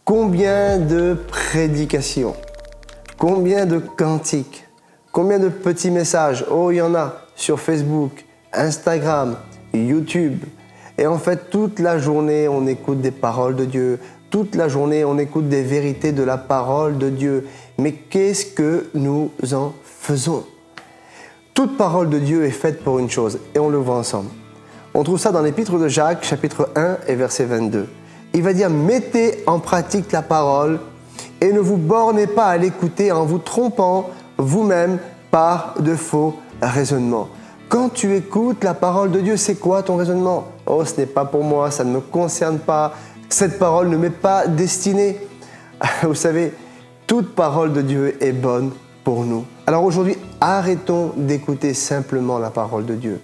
Combien de prédications, combien de cantiques, combien de petits messages, oh il y en a sur Facebook, Instagram, YouTube. Et en fait, toute la journée, on écoute des paroles de Dieu. Toute la journée, on écoute des vérités de la parole de Dieu. Mais qu'est-ce que nous en faisons? Toute parole de Dieu est faite pour une chose, et on le voit ensemble. On trouve ça dans l'épître de Jacques, chapitre 1 et verset 22. Il va dire « Mettez en pratique la parole et ne vous bornez pas à l'écouter en vous trompant vous-même par de faux raisonnements. » Quand tu écoutes la parole de Dieu, c'est quoi ton raisonnement? « Oh, ce n'est pas pour moi, ça ne me concerne pas, cette parole ne m'est pas destinée. » Vous savez, toute parole de Dieu est bonne pour nous. Alors aujourd'hui, arrêtons d'écouter simplement la parole de Dieu.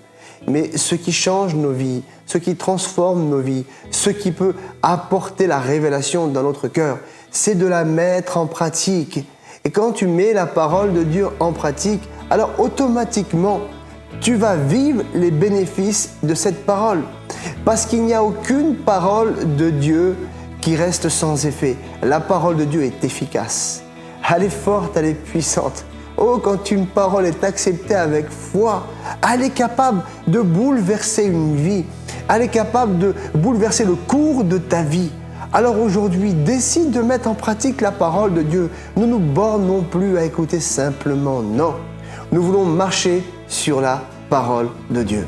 Mais ce qui change nos vies, ce qui transforme nos vies, ce qui peut apporter la révélation dans notre cœur, c'est de la mettre en pratique. Et quand tu mets la parole de Dieu en pratique, alors automatiquement, tu vas vivre les bénéfices de cette parole. Parce qu'il n'y a aucune parole de Dieu qui reste sans effet. La parole de Dieu est efficace. Elle est forte, elle est puissante. Oh, quand une parole est acceptée avec foi, elle est capable de bouleverser une vie. Elle est capable de bouleverser le cours de ta vie. Alors aujourd'hui, décide de mettre en pratique la parole de Dieu. Ne nous bornons plus à écouter simplement, non. Nous voulons marcher sur la parole de Dieu.